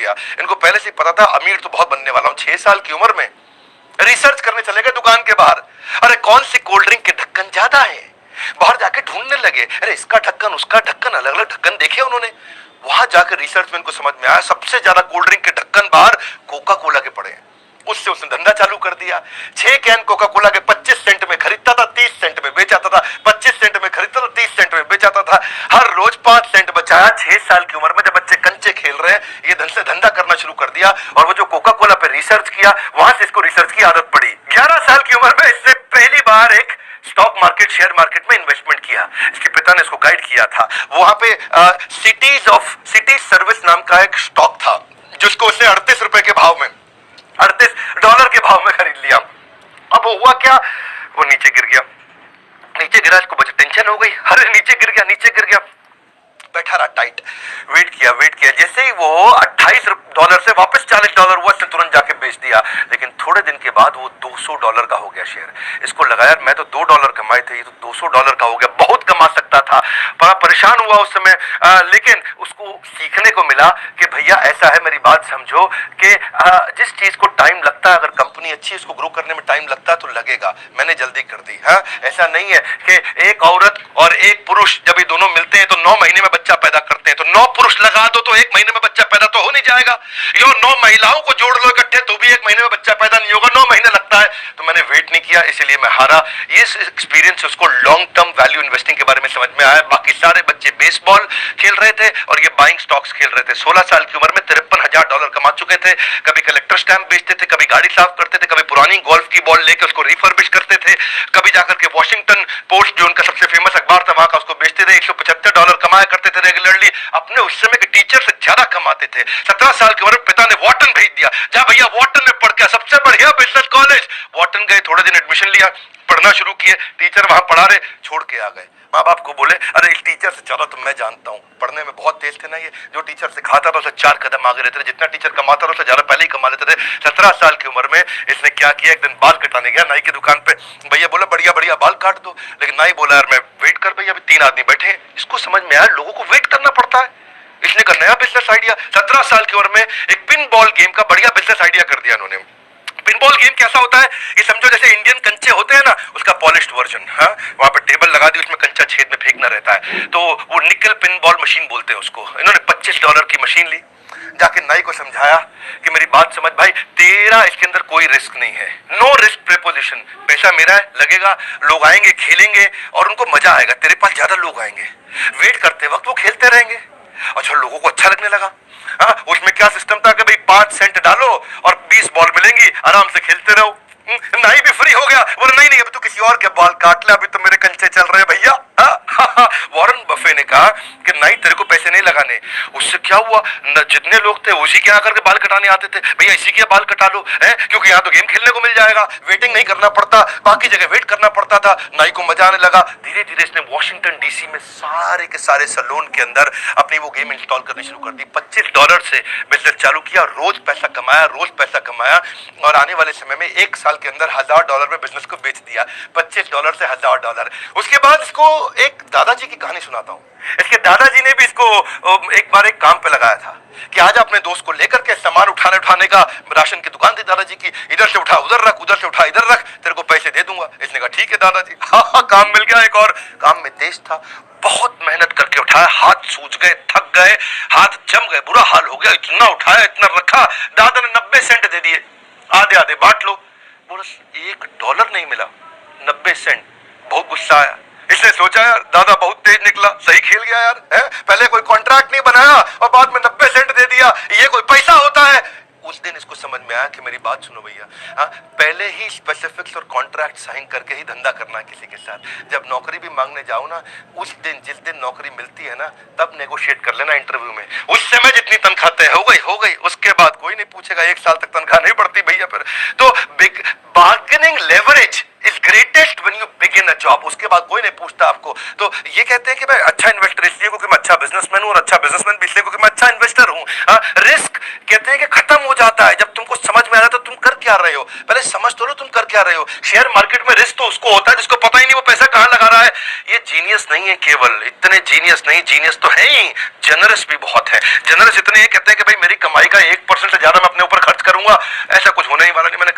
दिया। इनको पहले से पता था अमीर तो बहुत बनने वाला हूं। 6 साल की उम्र में रिसर्च करने चले गए दुकान के बाहर, अरे कौन सी कोल्ड ड्रिंक के ढक्कन ज्यादा है, बाहर जाके ढूंढने लगे, अरे इसका ढक्कन उसका ढक्कन, अलग अलग ढक्कन देखे उन्होंने। वहां जाकर रिसर्च में इनको समझ में आया सबसे ज्यादा कोल्ड ड्रिंक के ढक्कन बाहर कोका कोला के पड़े हैं। उससे उसने धंधा चालू कर दिया। 6 कैन कोका कोला के 25 सेंट में खरीदता था, 30 सेंट में बेचाता था, 25 सेंट में खरीदता था, 30 सेंट में बेचाता था। हर रोज 5 सेंट बचाया। 6 साल की उम्र में जब बच्चे कंचे खेल रहे हैं, ये धन से धंधा करना शुरू कर दिया। और वो जो कोका कोला पे रिसर्च किया, वहां से इसको रिसर्च की आदत पड़ी। 11 साल की उम्र में इसने पहली बार एक स्टॉक मार्केट, शेयर मार्केट में इन्वेस्टमेंट किया। इसके पिता ने इसको गाइड किया था। वहां पे सिटी सर्विस नाम का एक स्टॉक था, जिसको उसने 38 रुपए के भाव में, $38 के भाव में खरीद लिया। अब हुआ क्या, वो नीचे गिर गया। नीचे गिरा, इसको बड़ी टेंशन हो गई, अरे नीचे गिर गया, नीचे गिर गया। बैठा रहा टाइट, वेट किया। जैसे ही वो $28 से वापस $40 हुआ, इसने तुरंत जाके बेच दिया। लेकिन थोड़े दिन के बाद वो $200 का हो गया शेयर। इसको लगा यार मैं तो $2 कमाए थे, ये तो $200 का हो गया, बहुत कमा सकता था। बड़ा परेशान हुआ उस समय। लेकिन उसको सीखने को मिला कि भैया ऐसा है, मेरी बात समझो कि जिस चीज को टाइम लगता है, अगर कंपनी अच्छी है, इसको ग्रो करने में टाइम लगता है तो लगेगा। मैंने जल्दी कर दी। ऐसा नहीं है कि एक औरत और एक पुरुष जब ये दोनों मिलते हैं तो 9 महीने में बच्चा पैदा करते हैं, तो 9 पुरुष लगा दो तो 1 महीने में बच्चा पैदा तो हो नहीं जाएगा। यो 9 महिलाओं को जोड़ लो इकट्ठे तो भी 1 महीने में बच्चा पैदा नहीं होगा, 9 महीने लगता है। तो मैंने वेट नहीं किया, इसलिए मैं हारा। ये एक्सपीरियंस उसको लॉन्ग टर्म वैल्यू इन्वेस्टिंग के बारे में समझ में आया। बाकी सारे बच्चे बेसबॉल खेल रहे थे और ये बाइंग स्टॉक्स खेल रहे थे। 16 साल की उम्र में $53,000 कमा चुके थे। कभी कलेक्टर स्टैंप बेचते थे, कभी गाड़ी साफ करते थे, कभी पुरानी गोल्फ की बॉल लेकर उसको रिफर्बिश करते थे, कभी जाकर के वॉशिंगटन पोस्ट जो उनका सबसे फेमस अखबार था वहां का उसको बेचते थे। $175 कमाया करते थे रेगुलरली। अपने उस समय के टीचर से ज्यादा कमाते थे। 17 साल की उम्र में पिता ने वॉटन भेज दिया, जा भैया वॉटन में पढ़ के, सबसे बढ़िया बिजनेस कॉलेज। वॉटन गए, थोड़े दिन एडमिशन लिया, पढ़ना शुरू किए। टीचर वहां पढ़ा रहे, छोड़ के आ गए। माँ बाप को बोले अरे इस टीचर से ज्यादा तो मैं जानता हूँ, पढ़ने में बहुत तेज थे ना ये। जो टीचर सिखाता था उसे 4 कदम आगे रहते थे, जितना टीचर कमाता था उससे ज्यादा पहले ही कमा लेते थे। 17 साल की उम्र में इसने क्या किया, एक दिन बाल कटाने गया नाई की दुकान पे। भैया बोला बढ़िया बढ़िया बाल काट दो, लेकिन नाई बोला यार मैं वेट कर भैया, अभी 3 आदमी बैठे हैं। इसको समझ में आया लोगों को वेट करना पड़ता है। इसने का नया बिजनेस आइडिया 17 साल की उम्र में एक पिन बॉल गेम का बढ़िया बिजनेस आइडिया कर दिया इन्होंने। पिनबॉल गेम कैसा होता है, ये समझो जैसे इंडियन कंचे होते हैं ना, उसका पॉलिश्ड वर्जन। वहां पर टेबल लगा दी, उसमें कंचा छेद में फेंकना रहता है, तो वो निकल पिनबॉल मशीन बोलते हैं उसको। इन्होंने $25 की मशीन ली, जाके नाई को समझाया कि मेरी बात समझ भाई, तेरा इसके अंदर कोई रिस्क नहीं है, नो रिस्क प्रेपोजिशन। पैसा मेरा है, लगेगा, लोग आएंगे खेलेंगे और उनको मजा आएगा, तेरे पास ज्यादा लोग आएंगे, वेट करते वक्त वो खेलते रहेंगे। अच्छा, लोगों को अच्छा लगने लगा। उसमें क्या सिस्टम था कि भाई 5 सेंट डालो और 20 बॉल मिलेंगी, आराम से खेलते रहो। नाई भी फ्री हो गया, बोला नहीं नहीं अब तो किसी और के बाल काट ले, अभी तो मेरे कंचे चल रहे हैं भैया। वॉरेन बफे ने कहा कि नाई तेरे को पैसे नहीं लगाने। उससे क्या हुआ, जितने लोग थे उसी के आकर के बाल कटाने आते थे, भैया इसी के बाल कटा लो, है क्योंकि यहाँ तो गेम खेलने को मिल जाएगा, वेटिंग नहीं करना पड़ता, बाकी जगह वेट करना पड़ता था। नाई को मजा आने लगा। धीरे धीरे इसने वॉशिंगटन डीसी में सारे के सारे सैलून के अंदर अपनी वो गेम इंस्टॉल करनी शुरू कर दी। $25 से बिजनेस चालू किया, रोज पैसा कमाया और आने वाले समय में 1 साल के अंदर $1,000 में बिजनेस को बेच दिया। $25 से $1,000। उसके बाद इसको एक दादाजी की कहानी सुनाता हूँ। इसके दादाजी ने भी इसको एक बार एक काम पे लगाया था कि आज अपने दोस्त को लेकर के सामान उठाने का, राशन की दुकान थी दादाजी की, इधर से उठा उधर रख, उधर से उठा इधर रख, तेरे को पैसे दे दूंगा। इसने कहा ठीक है दादाजी। हाँ, काम मिल गया। एक और काम में तेज था, बहुत मेहनत करके उठाया, हाथ सूज गए, थक गए, हाथ जम गए, बुरा हाल हो गया, इतना उठाया इतना रखा। दादा ने 90 सेंट दे दिए, आधे आधे बांट लो। बोला $1 नहीं मिला, 90 सेंट। बहुत गुस्सा आया। इसने सोचा यार दादा बहुत तेज निकला, सही खेल गया यार, है? पहले कोई कॉन्ट्रैक्ट नहीं बनाया और बाद में 90 सेंट दे दिया, ये कोई पैसा होता है? उस दिन इसको समझ में आया कि मेरी बात सुनो भैया, पहले ही स्पेसिफिक्स और कॉन्ट्रैक्ट साइन करके ही धंधा करना है किसी के साथ। जब नौकरी भी मांगने जाओ ना, उस दिन जिस दिन नौकरी मिलती है ना, तब नेगोशिएट कर लेना इंटरव्यू में। उस समय जितनी तनख्वाह तय हो गई, उसके बाद कोई नहीं पूछेगा। 1 साल तक तनख्वाह नहीं बढ़ती भैया फिर तो। Bargaining leverage is greatest when you begin a job. उसके बाद कोई नहीं पूछता आपको। तो ये कहते हैं कि मैं अच्छा इन्वेस्टर इसलिए क्योंकि मैं अच्छा बिजनेसमैन हूं, और अच्छा बिजनेसमैन भी इसलिए क्योंकि मैं अच्छा इन्वेस्टर हूं। रिस्क कहते हैं कि खत्म हो जाता है जब तुमको समझ में आ रहा है तो तुम कर क्या रहे हो, पहले समझ तो लो तुम कर क्या रहे हो। शेयर मार्केट में रिस्क तो उसको होता है जिसको पता ही नहीं वो पैसा कहां लगा रहा है। ये जीनियस नहीं है, केवल इतने जीनियस नहीं, जीनियस तो है ही, जनरस भी बहुत है। जनरस इतने कहते हैं कि भाई मेरी कमाई का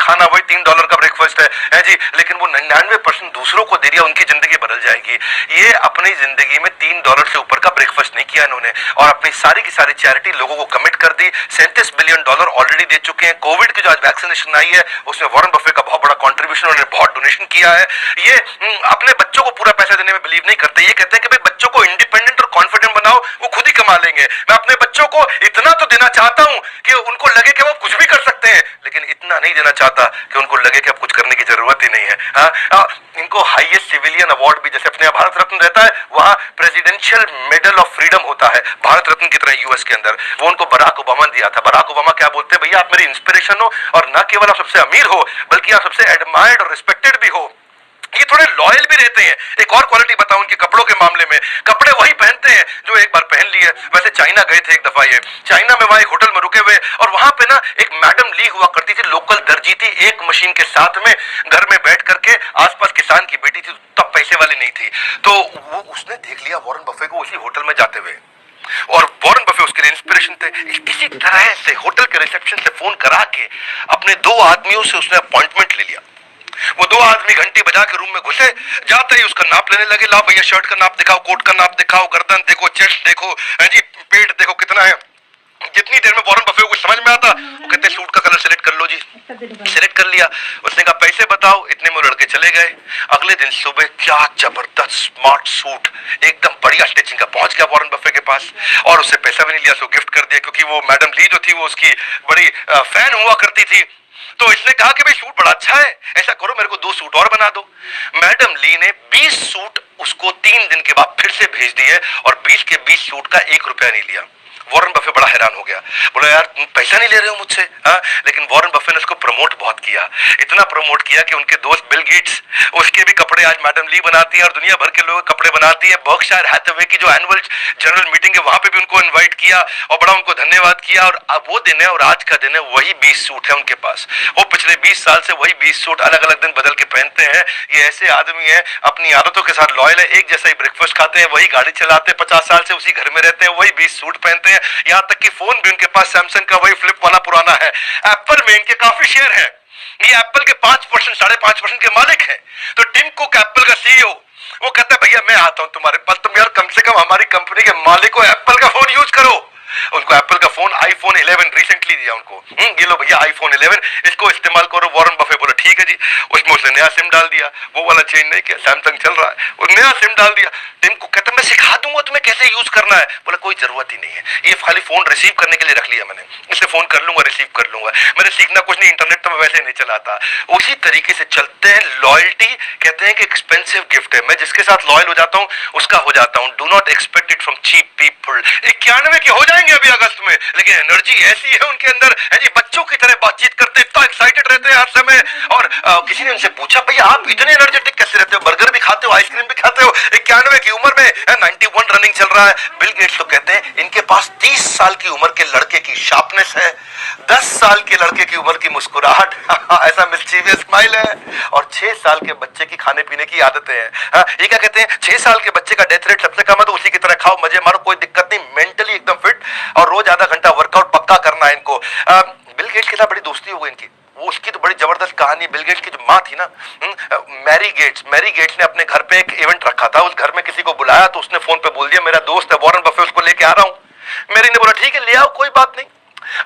खाना वही $3 का ब्रेकफास्ट है जी, लेकिन वो 99% दूसरों को दे दिया, उनकी जिंदगी बदल जाएगी। ये अपनी जिंदगी में $3 से ऊपर का ब्रेकफास्ट नहीं किया इन्होंने, और अपनी सारी की सारी चैरिटी लोगों को कमिट कर दी। $37 बिलियन ऑलरेडी दे चुके हैं। कोविड की जो आज वैक्सीनेशन आई है उसमें वॉरेन बफे का बहुत बड़ा कॉन्ट्रीब्यूशन, उन्होंने बहुत डोनेशन किया है। ये अपने बच्चों को पूरा पैसा देने में बिलीव नहीं करते। ये कहते हैं कि भाई बच्चों को इंडिपेंडेंट और कॉन्फिडेंट बनाओ, वो खुद ही कमा लेंगे। मैं अपने बच्चों को इतना तो देना चाहता हूं कि उनको लगे कि वो कुछ भी कर सकते हैं, लेकिन इतना नहीं देना चाहता कि उनको लगे कि अब कुछ करने की जरूरत ही नहीं है। इनको हाईएस्ट सिविलियन अवार्ड भी, जैसे अपने भारत रत्न रहता है, वहां प्रेसिडेंशियल मेडल ऑफ फ्रीडम होता है भारत रत्न की तरह यूएस के अंदर, वो उनको बराक ओबामा ने दिया था। बराक ओबामा क्या बोलते हैं, भैया आप मेरी इंस्पिरेशन हो, और न केवल आप सबसे अमीर हो बल्कि आप सबसे एडमायर्ड और रिस्पेक्टेड भी हो। ये थोड़े लॉयल भी रहते हैं। एक और क्वालिटी बताऊं उनके कपड़ों के मामले में, कपड़े वही पहनते हैं जो एक बार पहन लिए। वैसे चाइना गए थे एक दफा, ये चाइना में वहां एक होटल में रुके हुए, और वहां पे ना एक मैडम ली हुआ करती थी, लोकल दर्जी थी, एक मशीन के साथ में घर में बैठ करके, आसपास किसान की बेटी थी, तब पैसे वाली नहीं थी, तो वो उसने देख लिया वॉरेन बफे को उसी होटल में जाते हुए, और वॉरेन बफे उसके लिए इंस्पिरेशन थे। इसी तरह से होटल के रिसेप्शन से फोन करा के अपने 2 आदमियों से उसने अपॉइंटमेंट ले लिया। वो 2 आदमी घंटी बजा के रूम में घुसे, जाते ही उसका नाप लेने लगे। ला भैया शर्ट का नाप दिखाओ, कोट का नाप दिखाओ, गर्दन देखो, चेस्ट देखो, जी पेट देखो कितना है। जितनी देर में वॉरेन बफे को समझ में आता, वो कहते सूट का कलर सिलेक्ट कर लो जी। सिलेक्ट कर लिया, उसने कहा पैसे बताओ, इतने में लड़के चले गए। अगले दिन सुबह क्या जबरदस्त स्मार्ट सूट एकदम बढ़िया स्टिचिंग का पहुंच गया वॉरेन बफे के पास, और उससे पैसा भी नहीं लिया, सो गिफ्ट कर दिया, क्योंकि वो मैडम ली जो थी वो उसकी बड़ी फैन हुआ करती थी। तो इसने कहा कि भाई सूट बड़ा अच्छा है, ऐसा करो मेरे को 2 सूट और बना दो। मैडम ली ने 20 सूट उसको 3 दिन के बाद फिर से भेज दिए, और 20 के 20 सूट का 1 रुपया नहीं लिया। वॉरेन बफे बड़ा हैरान हो गया, बोला यार तुम पैसा नहीं ले रहे हो मुझसे। लेकिन वॉरेन बफे ने उसको प्रमोट बहुत किया, इतना प्रमोट किया कि उनके दोस्त बिल गेट्स, उसके भी कपड़े आज मैडम ली बनाती है, और दुनिया भर के लोग कपड़े बनाती है। बर्कशायर हैथवे की जो एनुअल जनरल मीटिंग है वहां पे भी उनको इन्वाइट किया और बड़ा उनको धन्यवाद किया। और अब वो दिन है और आज का दिन है, वही 20 सूट है उनके पास। वो पिछले 20 साल से वही 20 सूट अलग अलग दिन बदल के पहनते हैं। ये ऐसे आदमी है, अपनी आदतों के साथ लॉयल है, एक जैसा ही ब्रेकफास्ट खाते हैं, वही गाड़ी चलाते हैं, 50 साल से उसी घर में रहते हैं, वही 20 सूट पहनते हैं। यहां तक कि फोन भी उनके पास सैमसंग का वही फ्लिप वाला पुराना है। एप्पल में इनके काफी शेयर है, ये एप्पल के 5%, 5.5% के मालिक हैं। तो टिम कुक एप्पल का सीईओ, वो कहता है भैया मैं आता हूं तुम्हारे पास, तुम यार कम से कम हमारी कंपनी के मालिक को एप्पल का फोन यूज करो। उनको एप्पल का फोन आईफोन 11 रिसेंटली दिया उनको, ये लो भैया आईफोन 11 इसको इस्तेमाल करो। वॉरेन बफे बोला ठीक है जी, उसमें उसने नया सिम डाल दिया, वो वाला चेंज नहीं किया, सैमसंग चल रहा है, वो नया सिम डाल दिया। टिम को कहता मैं सिखा दूंगा तुम्हें कैसे यूज करना है। बोला कोई जरूरत ही नहीं है, ये खाली फोन रिसीव करने के लिए रख लिया मैंने, इससे फोन कर लूंगा रिसीव कर लूंगा, मैंने सीखना कुछ नहीं, इंटरनेट तो मैं वैसे नहीं चलाता। उसी तरीके से चलते हैं। लॉयल्टी कहते हैं कि एक्सपेंसिव गिफ्ट है, मैं जिसके साथ लॉयल हो जाता हूं उसका हो जाता हूं। Do not expect it from cheap people. 91 के हो जाएंगे अभी अगस्त में, लेकिन एनर्जी ऐसी है उनके अंदर है जी, बच्चों की तरह बातचीत करते, इतना एक्साइटेड रहते हैं हर समय। और किसी ने उनसे पूछा भैया आप इतने एनर्जेटिक कैसे रहते हो, बर्गर भी खाते हो, आइसक्रीम भी खाते हो, 91 की उम्र में, 91 रनिंग चल रहा है। बिल गेट्स तो कहते हैं इनके पास 30 साल की उम्र के लड़के की शार्पनेस है, 10 साल के लड़के की उम्र की मुस्कुराहट, ऐसा मिस्चीवियस स्माइल है, और 6 साल के बच्चे की खाने पीने की आदतें हैं। ये क्या कहते हैं, 6 साल के बच्चे का डेथ रेट सबसे कम है, तो उसी की तरह खाओ, मजे मारो, कोई दिक्कत नहीं, मेंटली एकदम फिट, और रोज आधा घंटा वर्कआउट पक्का करना है इनको। बिल गेट्स के साथ बड़ी दोस्ती हो गई इनकी। वो उसकी तो बड़ी जबरदस्त कहानी, बिल गेट्स की जो माँ थी ना, मैरी गेट्स ने अपने घर पे एक इवेंट रखा था, उस घर में किसी को बुलाया, तो उसने फोन पे बोल दिया मेरा दोस्त है वॉरेन बफे, उसको लेके आ रहा हूं। मैरी ने बोला ठीक है ले आओ, कोई बात नहीं।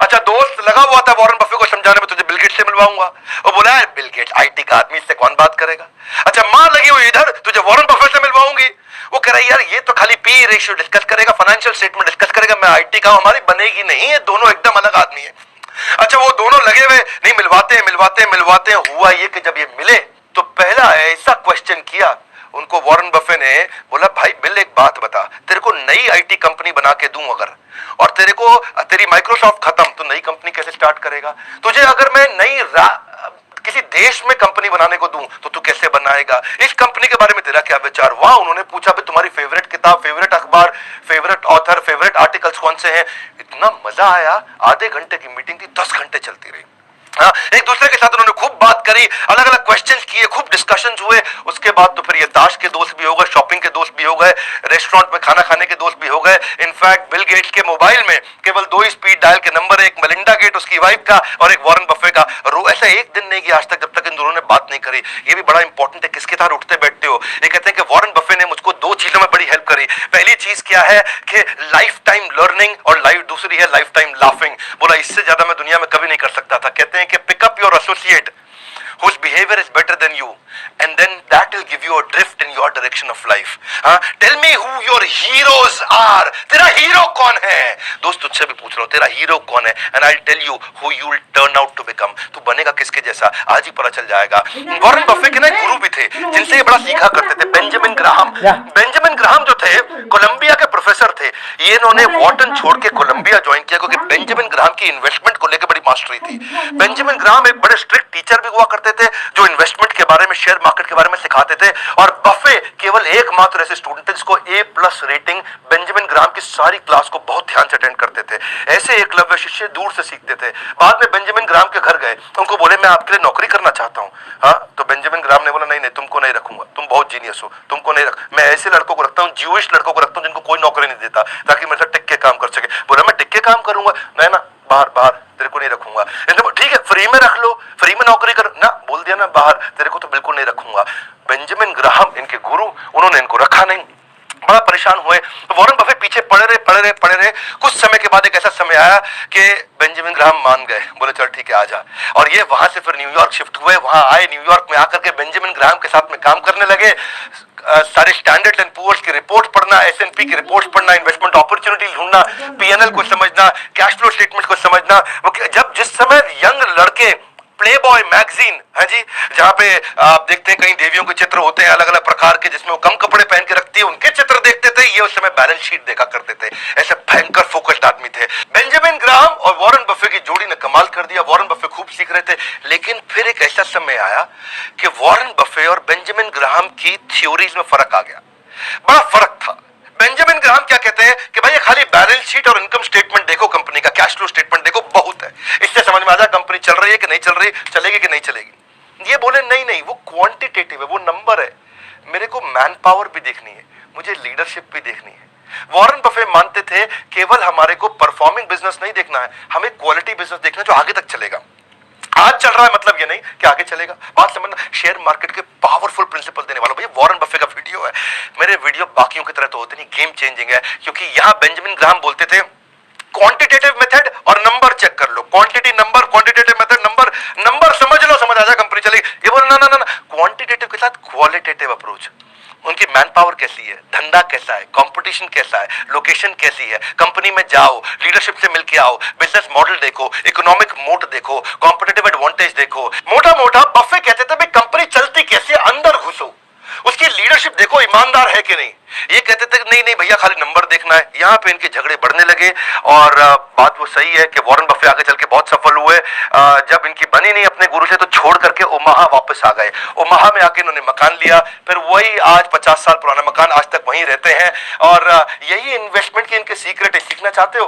अच्छा दोस्त लगा हुआ था वॉरेन बफे को समझाने में, तुझे बिल गेट्स से मिलवाऊंगा। वो बोला है बिल गेट्स आईटी का आदमी, इससे कौन बात करेगा। अच्छा माँ लगी हुई इधर, तुझे वॉरेन बफे से मिलवाऊंगी। वो कह रहा है यार ये तो खाली पी रेशियो डिस्कस करेगा, फाइनेंशियल स्टेटमेंट डिस्कस करेगा, मैं आईटी का, हमारी बनेगी नहीं, ये दोनों एकदम अलग आदमी है। अच्छा वो दोनों लगे हुए नहीं, मिलवाते हैं। हुआ ये कि जब ये मिले तो पहला ऐसा क्वेश्चन किया उनको वॉरेन बफे ने, बोला भाई बिल एक बात बता, तेरे को नई आईटी कंपनी बना के दूं अगर, और तेरी माइक्रोसॉफ्ट खत्म, तो नई कंपनी कैसे स्टार्ट करेगा। तुझे अगर मैं किसी देश में कंपनी बनाने को दूं तो तू कैसे बनाएगा, इस कंपनी के बारे में तेरा क्या विचार। वहां उन्होंने पूछा भी तुम्हारी फेवरेट किताब, फेवरेट अखबार, फेवरेट ऑथर, फेवरेट आर्टिकल्स कौन से हैं। इतना मजा आया, आधे घंटे की मीटिंग थी, 10 घंटे चलती रही। एक दूसरे के साथ उन्होंने खूब बात करी, अलग अलग क्वेश्चंस किए, खूब डिस्कशंस हुए। उसके बाद तो फिर ये ताश के दोस्त भी हो गए, शॉपिंग के दोस्त भी हो गए, रेस्टोरेंट में खाना खाने के दोस्त भी हो गए। इनफैक्ट बिल गेट्स के मोबाइल में केवल 2 ही स्पीड डायल के नंबर है, एक मेलिंडा गेट उसकी वाइफ का और एक वॉरेन बफे का। ऐसा एक दिन नहीं गया आज तक जब तक इन दोनों ने बात नहीं करी। ये भी बड़ा इंपॉर्टेंट है, किसके साथ उठते बैठते हो। ये कहते हैं कि वॉरेन बफे ने मुझको 2 चीजों में बड़ी हेल्प करी। पहली चीज क्या है कि लाइफ टाइम लर्निंग, और दूसरी है लाइफ टाइम लाफिंग। बोला इससे ज्यादा मैं दुनिया में कभी नहीं कर सकता था। कहते हैं कि pick up your associate whose behavior is better than you, and then that will give you a drift in your direction of life. Tell me who your heroes are. तेरा हीरो कौन है? दोस्त तुझसे भी पूछ रहा हूं, तेरा हीरो कौन है? And I'll tell you who you will turn out to become. तू बनेगा किसके जैसा आज ही पता चल जाएगा। वॉरेन बफे के ना गुरु भी थे जिनसे ये बड़ा सीखा करते थे, बेंजामिन ग्राहम। बेंजामिन ग्राहम जो थे कोलंबिया के प्रोफेसर थे। ये इन्होंने वॉर्टन छोड़ के कोलंबिया ज्वाइन किया क्योंकि बेंजामिन ग्राहम की इन्वेस्टमेंट को लेकर बड़ी मास्टरी थी। बेंजामिन ग्राहम एक बड़े स्ट्रिक्ट टीचर भी हुआ करते थे जो इन्वेस्टमेंट के बारे में, शेयर मार्केट के बारे में सिखाते थे। और बफे केवल एकमात्र ऐसे स्टूडेंट थे जिसको A+ रेटिंग। बेंजामिन ग्राहम की सारी क्लास को बहुत ध्यान से अटेंड करते थे। ऐसे एकलव्य शिष्य दूर से सीखते थे। बाद में बेंजामिन ग्राहम के घर गए, उनको बोले मैं आपके लिए नौकरी करना चाहता हूं। हाँ, तो बेंजामिन ग्राहम ने बोला नहीं नहीं, तुमको नहीं रखूंगा, तुम बहुत जीनियस हो, तुमको नहीं मैं ऐसे लड़कों को रखता हूँ, ज्यूइश लड़कों को रखता हूँ जिनको कोई नौकरी नहीं देता ताकि मेरे साथ टिक के काम कर सके। बोला मैं टिक के काम करूंगा? नहीं ना, बाहर बाहर, तेरे को नहीं रखूंगा। ठीक है, फ्री में रख लो, फ्री में नौकरी कर ना, बोल दिया ना बाहर, तेरे को तो बिल्कुल नहीं रखूंगा। बेंजामिन ग्राहम इनके गुरु, उन्होंने इनको रखा नहीं। बड़ा परेशान हुए। तो वॉरेन बफे पीछे पड़े रहे। कुछ समय के बाद एक ऐसा समय आया कि बेंजामिन ग्राहम मान गए, बोले चल ठीक है आजा। और ये वहां से फिर न्यूयॉर्क शिफ्ट हुए। वहां आए, न्यूयॉर्क में आकर के बेंजामिन ग्राहम के साथ में काम करने लगे। सारे स्टैंडर्ड एंड पुअर्स की रिपोर्ट पढ़ना, S&P की रिपोर्ट पढ़ना, इन्वेस्टमेंट अपॉर्चुनिटी ढूंढना, P&L को समझना, कैश फ्लो स्टेटमेंट को समझना। जब जिस समय यंग लड़के प्लेबॉय मैगजीन है जी, जहां पे आप देखते हैं कहीं देवियों के चित्र होते हैं अलग अलग प्रकार के जिसमें वो कम कपड़े पहन के रखती है, उनके चित्र देखते थे। ये उस समय बैलेंस शीट देखा करते थे। ऐसे भयंकर फोकस्ड आदमी थे। बेंजामिन ग्राहम और वॉरेन बफे की जोड़ी ने कमाल कर दिया। वॉरेन बफे खूब सीख रहे थे, लेकिन फिर एक ऐसा समय आया कि वॉरेन बफे और बेंजामिन ग्राहम की थ्योरीज में फर्क आ गया। बड़ा फर्क था। बेंजामिन ग्राहम क्या कहते हैं कि भाई खाली बैलेंस शीट और इनकम स्टेटमेंट देखो, कंपनी का कैश फ्लो स्टेटमेंट देखो, बहुत है, इससे समझ में आ जाए कंपनी चल रही है कि नहीं चल रही, चलेगी कि नहीं चलेगी। ये बोले नहीं नहीं, वो क्वांटिटेटिव है, वो नंबर है, मेरे को मैन पावर भी देखनी है, मुझे लीडरशिप भी देखनी है। वॉरेन बफे मानते थे केवल हमारे को परफॉर्मिंग बिजनेस नहीं देखना है, हमें क्वालिटी बिजनेस देखना है जो आगे तक चलेगा। आज चल रहा है मतलब ये नहीं कि आगे चलेगा। बात समझना, शेयर मार्केट के पावरफुल प्रिंसिपल देने वाला भैया वॉरेन बफे का वीडियो है। मेरे वीडियो बाकियों की तरह तो होते नहीं, गेम चेंजिंग है, क्योंकि यहां बेंजामिन ग्राहम बोलते थे क्वांटिटेटिव मेथड और नंबर चेक कर लो, quantity number, quantitative method number, number समझ लो, समझ आ जाए कंपनी चलेगी। ये बोले ना ना ना, क्वांटिटेटिव के साथ क्वालिटेटिव अप्रोच। उनकी मैन पावर कैसी है, धंधा कैसा है, कंपटीशन कैसा है, लोकेशन कैसी है, कंपनी में जाओ, लीडरशिप से मिलके आओ, बिजनेस मॉडल देखो, इकोनॉमिक मोड देखो, कॉम्पिटिटिव एडवांटेज देखो। मोटा मोटा बफे कहते थे भाई कंपनी चलती कैसे, अंदर घुसो, उसकी लीडरशिप देखो, ईमानदार है कि नहीं। ये कहते थे नहीं नहीं भैया खाली नंबर देखना है। यहां पे इनके झगड़े बढ़ने लगे और बात वो सही है कि वॉरेन बफे आगे चल के बहुत सफल हुए। जब इनकी बनी नहीं अपने गुरु से तो छोड़ करके ओमाहा वापस आ गए। ओमाहा में आके इन्होंने मकान लिया, फिर वही आज 50 साल पुराना मकान, आज तक वहीं रहते हैं। और यही इन्वेस्टमेंट की इनके सीक्रेट है। सीखना चाहते हो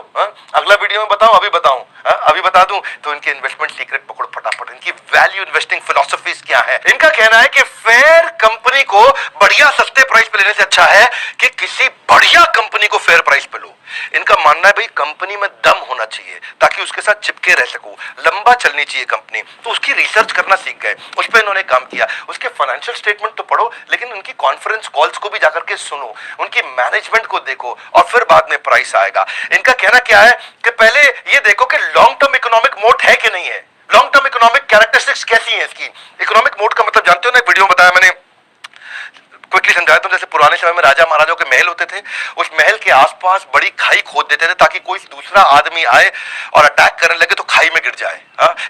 अगला वीडियो में बताऊं, अभी बताऊं, अभी बता दूं तो इनके इन्वेस्टमेंट सीक्रेट पकड़ो फटाफट। इनकी वैल्यू इन्वेस्टिंग फिलॉसफीज क्या है। इनका कहना है कि फेयर कंपनी को बढ़िया सस्ते प्राइस पे लेने से अच्छा है कि किसी बढ़िया कंपनी को फेयर प्राइस पे लो। इनका मानना है भाई कंपनी में दम होना चाहिए ताकि उसके साथ चिपके रह सकूं, लंबा चलनी चाहिए कंपनी। तो उसकी रिसर्च करना सीख गए, उस पर इन्होंने काम किया। उसके फाइनेंशियल स्टेटमेंट तो पढ़ो, लेकिन उनकी कॉन्फ्रेंस कॉल्स को भी जाकर के सुनो, उनकी मैनेजमेंट को देखो और फिर बाद में प्राइस आएगा। इनका कहना क्या है कि पहले ये देखो कि लॉन्ग टर्म इकोनॉमिक मोड है कि नहीं है, लॉन्ग टर्म इकोनॉमिक कैरेक्टरिस्टिक्स कैसी है इसकी। इकोनॉमिक मोड का मतलब जानते हो ना, एक वीडियो में बताया मैंने, क्विकली समझाया तुम। जैसे पुराने समय में राजा महाराजाओं के महल होते थे, उस महल के आसपास बड़ी खाई खोद देते थे ताकि कोई दूसरा आदमी आए और अटैक करने लगे तो खाई में गिर जाए।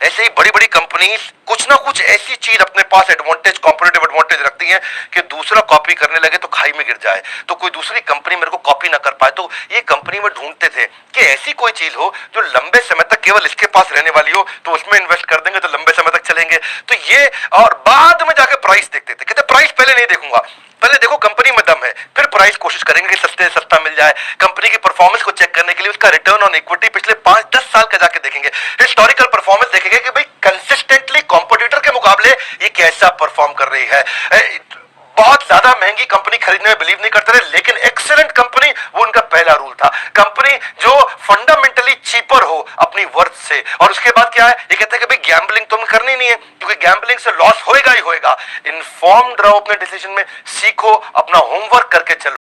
ऐसे ही बड़ी बड़ी कंपनीज कुछ ना कुछ ऐसी चीज अपने पास एडवांटेज, कॉम्पिटिटिव एडवांटेज रखती हैं कि दूसरा कॉपी करने लगे तो खाई में गिर जाए, तो कोई दूसरी कंपनी मेरे को कॉपी ना कर पाए। तो ये कंपनी में ढूंढते थे कि ऐसी कोई चीज हो जो लंबे समय तक केवल इसके पास रहने वाली हो, तो उसमें इन्वेस्ट कर देंगे तो लंबे समय तक चलेंगे। तो ये, और बाद में जाके प्राइस देखते थे। कहते प्राइस पहले नहीं देखूंगा, पहले देखो कंपनी में दम है, फिर प्राइस कोशिश करेंगे कि सस्ते से सस्ता मिल जाए। कंपनी की परफॉर्मेंस को चेक करने के लिए उसका रिटर्न ऑन इक्विटी पिछले 5-10 साल का जाके देखेंगे, हिस्टोरिकल परफॉर्मेंस देखेंगे कि भाई कंसिस्टेंटली कॉम्पिटिटर के मुकाबले ये कैसा परफॉर्म कर रही है। बहुत ज्यादा महंगी कंपनी खरीदने में बिलीव नहीं करते रहे, लेकिन एक्सेलेंट कंपनी वो उनका पहला रूल था। कंपनी जो फंडामेंटली चीपर हो अपनी वर्थ से। और उसके बाद क्या है, ये कहते हैं कि भाई गैम्बलिंग तो हमें करनी नहीं है, क्योंकि गैम्बलिंग से लॉस होएगा ही होएगा। इन्फॉर्म्ड रहो अपने डिसीजन में, सीखो, अपना होमवर्क करके चलो।